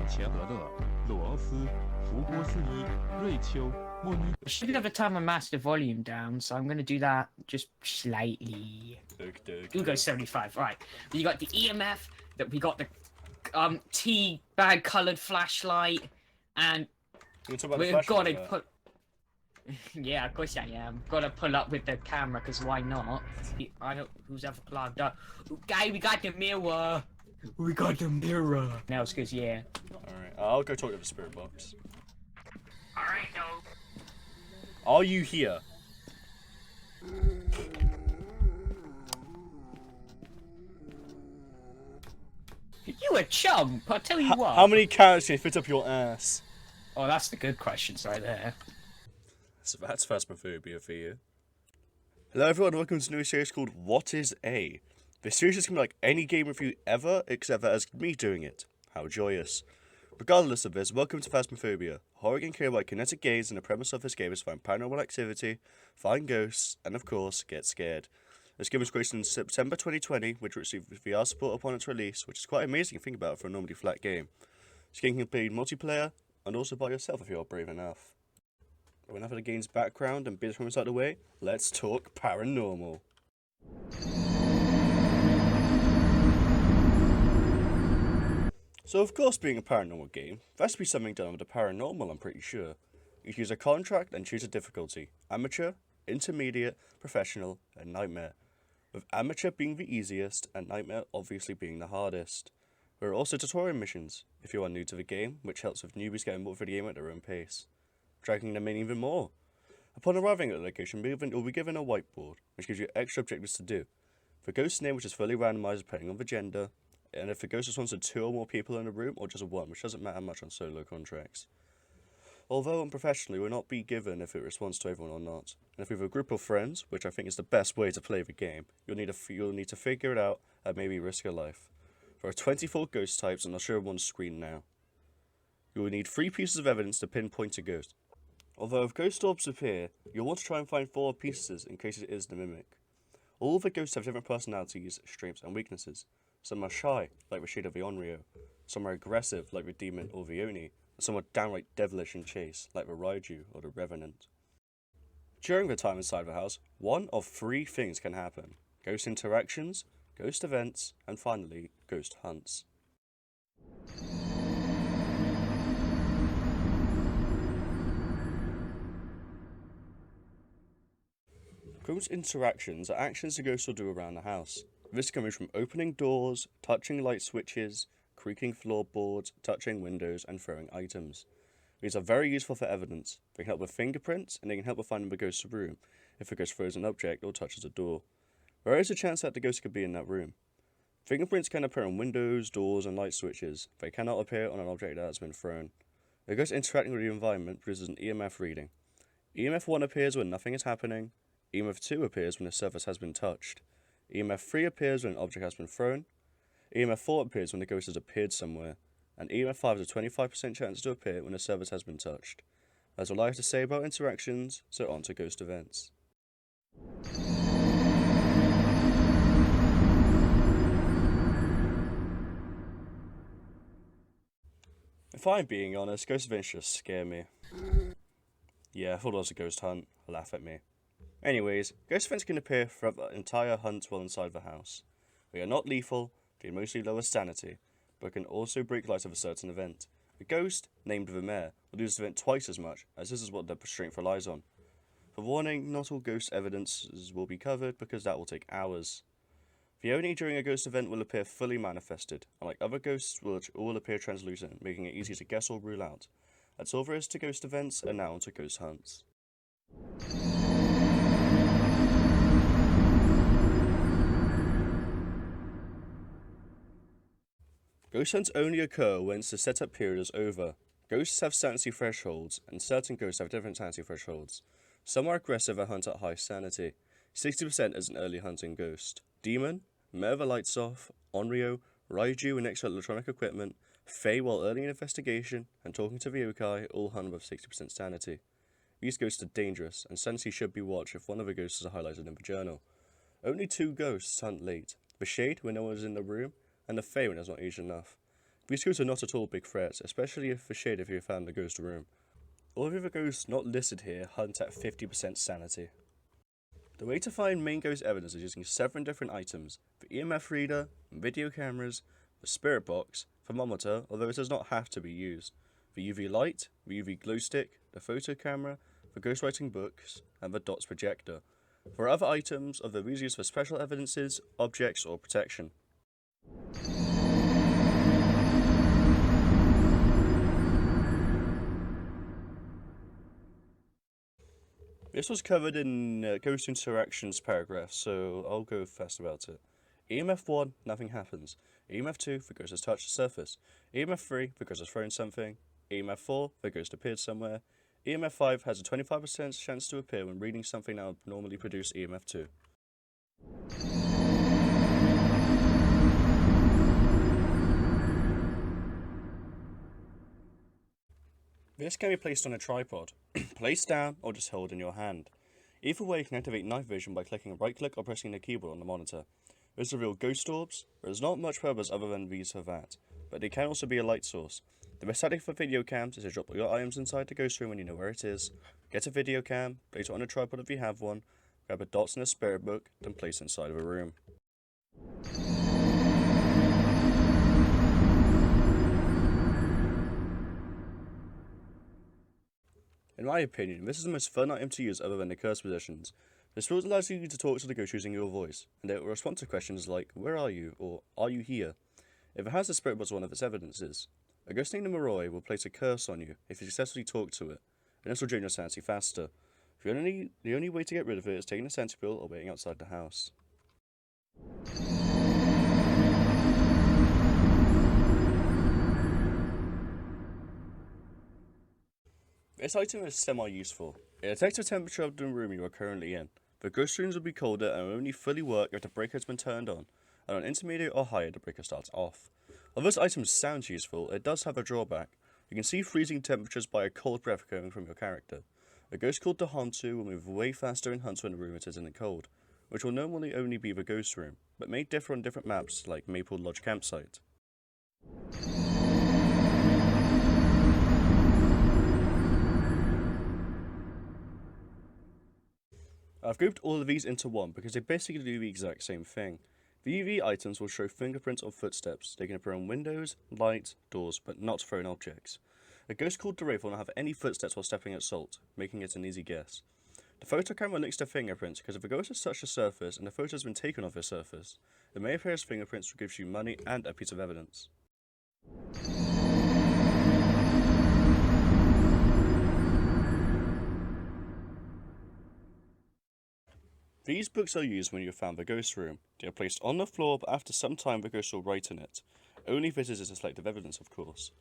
切格勒、罗斯、福波斯伊、瑞秋、莫妮。 I shouldn't have turned my master volume down, so I'm going to do that just slightly. We'll go 75. Right. You got the EMF. That we got the tea bag coloured flashlight, and we've got to put. Yeah, of course I am. Got to pull up with the camera, because why not? I don't. Who's ever plugged up? Okay, we got the mirror. We got the mirror. Now it's because yeah. Alright, I'll go talk to the spirit box. Alright, no. Are you here? You a chump, I'll tell you what. How many carrots can you fit up your ass? Oh, that's the good questions right there. So that's Phasmophobia for you. Hello everyone, welcome to a new series called What is A? This series is going to be like any game review ever, except that it's me doing it. How joyous. Regardless of this, welcome to Phasmophobia, a horror game created by Kinetic Games, and the premise of this game is find paranormal activity, find ghosts, and of course, get scared. This game was created in September 2020, which received VR support upon its release, which is quite amazing to think about for a normally flat game. This game can be played multiplayer, and also by yourself if you are brave enough. But enough of the game's background and business out of the way, let's talk paranormal. So of course, being a paranormal game, there has to be something done with the paranormal, I'm pretty sure. You choose a contract and choose a difficulty. Amateur, intermediate, professional, and nightmare. With amateur being the easiest, and nightmare obviously being the hardest. There are also tutorial missions, if you are new to the game, which helps with newbies getting more of the game at their own pace. Dragging them in even more. Upon arriving at the location, you'll be given a whiteboard, which gives you extra objectives to do. The ghost name, which is fully randomized depending on the gender, and if the ghost responds to 2 or more people in the room, or just 1, which doesn't matter much on solo contracts. Although unprofessionally, will not be given if it responds to everyone or not. And if you have a group of friends, which I think is the best way to play the game, you'll need to figure it out and maybe risk your life. There are 24 ghost types, and I'll show them on screen now. You will need 3 pieces of evidence to pinpoint a ghost. Although if ghost orbs appear, you'll want to try and find 4 pieces in case it is the mimic. All the ghosts have different personalities, strengths, and weaknesses. Some are shy, like the shade of the Onryo. Some are aggressive, like the demon or the Oni. And some are downright devilish and chase, like the Raiju or the Revenant. During the time inside the house, 1 of 3 things can happen. Ghost interactions, ghost events, and finally, ghost hunts. Ghost interactions are actions the ghosts will do around the house. This can range from opening doors, touching light switches, creaking floorboards, touching windows, and throwing items. These are very useful for evidence. They can help with fingerprints, and they can help with finding the ghost's room, if the ghost throws an object or touches a door. There is a chance that the ghost could be in that room. Fingerprints can appear on windows, doors, and light switches. They cannot appear on an object that has been thrown. The ghost interacting with the environment produces an EMF reading. EMF 1 appears when nothing is happening. EMF 2 appears when the surface has been touched. EMF 3 appears when an object has been thrown. EMF 4 appears when the ghost has appeared somewhere. And EMF 5 has a 25% chance to appear when the surface has been touched. That's all I have to say about interactions, so on to ghost events. If I'm being honest, ghost events just scare me. Yeah, I thought it was a ghost hunt. Laugh at me. Anyways, ghost events can appear throughout the entire hunt while inside the house. They are not lethal, they mostly lower sanity, but can also break light of a certain event. The ghost, named the Mare, will do this event twice as much, as this is what the strength relies on. For warning, not all ghost evidences will be covered, because that will take hours. The Oni during a ghost event will appear fully manifested, unlike other ghosts which all appear translucent, making it easy to guess or rule out. That's all there is to ghost events, and now on to ghost hunts. Ghost hunts only occur once the setup period is over. Ghosts have sanity thresholds, and certain ghosts have different sanity thresholds. Some are aggressive and hunt at high sanity. 60% is an early hunting ghost. Demon, Mare the Lights Off, Onryo, Raiju and extra electronic equipment, Fae while early in investigation, and talking to the yokai all hunt with 60% sanity. These ghosts are dangerous, and sanity should be watched if one of the ghosts is highlighted in the journal. Only 2 ghosts hunt late. The Shade when no one is in the room, and the Fae when it's not easy enough. These ghosts are not at all big threats, especially if the shade if you found the ghost room. All of the other ghosts not listed here hunt at 50% sanity. The way to find main ghost evidence is using 7 different items: the EMF Reader, video cameras, the spirit box, thermometer, although it does not have to be used, the UV light, the UV Glowstick, the photo camera, the ghostwriting books, and the D.O.T.S Projector. For other items, other these used for special evidences, objects, or protection. This was covered in Ghost Interactions paragraph, so I'll go fast about it. EMF 1, nothing happens. EMF 2, the ghost has touched the surface. EMF 3, the ghost has thrown something. EMF 4, the ghost appeared somewhere. EMF 5 has a 25% chance to appear when reading something that would normally produce EMF 2. This can be placed on a tripod, placed down, or just held in your hand. Either way, you can activate night vision by clicking right click or pressing the keyboard on the monitor. Those reveal ghost orbs. There is not much purpose other than these for that, but they can also be a light source. The best tactic for video cams is to drop all your items inside the ghost room when you know where it is, get a video cam, place it on a tripod if you have one, grab a D.O.T.S and a spirit book, then place it inside of a room. In my opinion, this is the most fun item to use other than the curse possessions. This build allows you to talk to the ghost using your voice, and it will respond to questions like, "Where are you?" or "Are you here?" If it has the spirit box as one of its evidences, a ghost named Maroi will place a curse on you if you successfully talk to it, and this will drain your sanity faster. The only way to get rid of it is taking a sanity pill or waiting outside the house. This item is semi-useful. It detects the temperature of the room you are currently in. The ghost rooms will be colder and will only fully work if the breaker has been turned on, and on intermediate or higher the breaker starts off. Although this item sounds useful, it does have a drawback. You can see freezing temperatures by a cold breath coming from your character. A ghost called the Hantu will move way faster in hunts when the room it is in the cold, which will normally only be the ghost room, but may differ on different maps like Maple Lodge Campsite. I've grouped all of these into one because they basically do the exact same thing. The UV items will show fingerprints or footsteps. They can appear on windows, lights, doors, but not thrown objects. A ghost called the Wraith will not have any footsteps while stepping at salt, making it an easy guess. The photo camera links to fingerprints because if a ghost has touched a surface and the photo has been taken off this surface, it may appear as fingerprints, which gives you money and a piece of evidence. These books are used when you have found the ghost room. They are placed on the floor, but after some time the ghost will write in it. Only if it is a selective evidence, of course.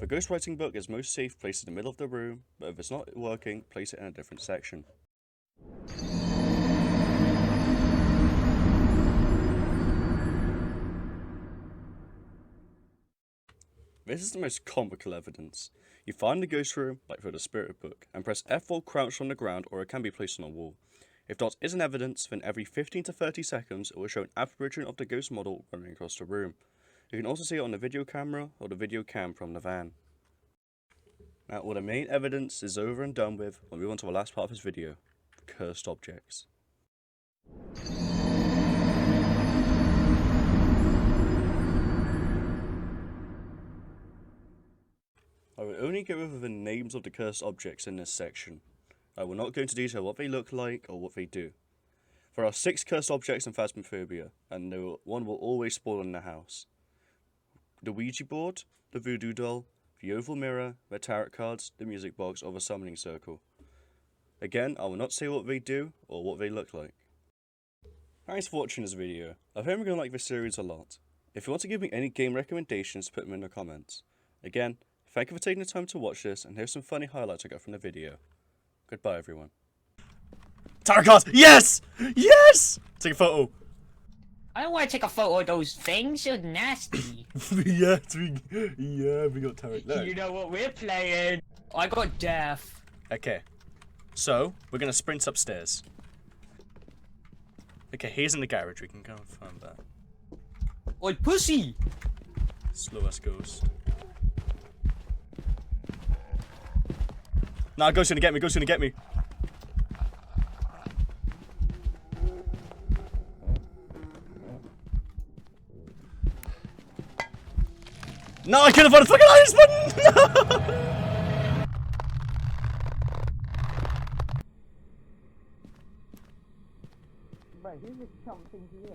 The ghost writing book is most safe placed in the middle of the room, but if it's not working, place it in a different section. This is the most comical evidence. You find the ghost room, like for the spirit book, and press F while crouched on the ground, or it can be placed on a wall. If D.O.T.S isn't evidence, then every 15 to 30 seconds it will show an apparition of the ghost model running across the room. You can also see it on the video camera or the video cam from the van. Now all the main evidence is over and done with, we'll move on to the last part of this video, cursed objects. I will only go over the names of the cursed objects in this section. I will not go into detail what they look like or what they do. There are 6 cursed objects in Phasmophobia, and one will always spawn in the house. The Ouija board, the voodoo doll, the oval mirror, the tarot cards, the music box, or the summoning circle. Again, I will not say what they do or what they look like. Thanks for watching this video. I hope you're going to like this series a lot. If you want to give me any game recommendations, put them in the comments. Again, thank you for taking the time to watch this, and here's some funny highlights I got from the video. Goodbye, everyone. Tarot cards! Yes! Yes! Take a photo. I don't want to take a photo of those things. They're nasty. yeah, we got tarot. Look. You know what we're playing? I got death. Okay. So, we're going to sprint upstairs. Okay, here's in the garage. We can go and find that. Oi, pussy! Slow ass ghost. Nah, ghost's gonna get me, ghost's gonna get me. No, I couldn't find a fucking iris button! Right, who's this chump thing he is?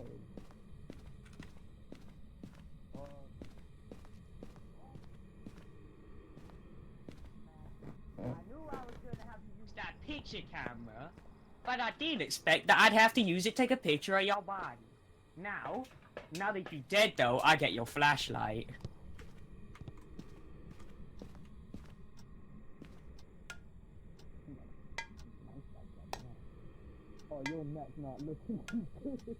I knew I was gonna have to use that picture camera, but I didn't expect that I'd have to use it to take a picture of your body. Now that you're dead though, I get your flashlight. Oh, your neck's not looking too good.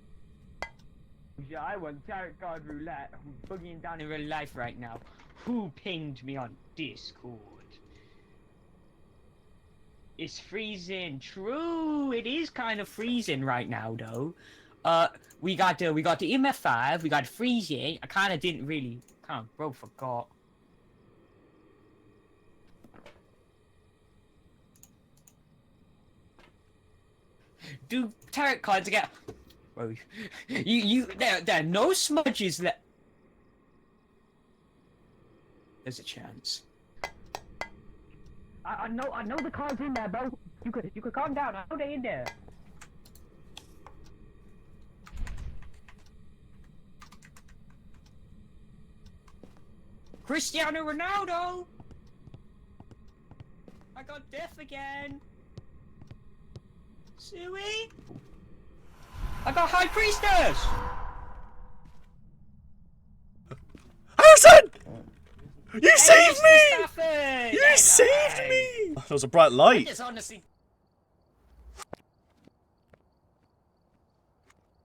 Yeah, I won tarot card roulette. I'm boogieing down in real life right now. Who pinged me on Discord? It's freezing. True, it is kind of freezing right now, though. We got the EMF 5. We got freezing. I kind of forgot. Do tarot cards get? Well, there are no smudges left. There's a chance. I know the cards in there, bro. You could calm down. I know they're in there. Cristiano Ronaldo. I got death again. Suey? I got High Priestess! Harrison! You saved me! You saved me! That was a bright light. I just honestly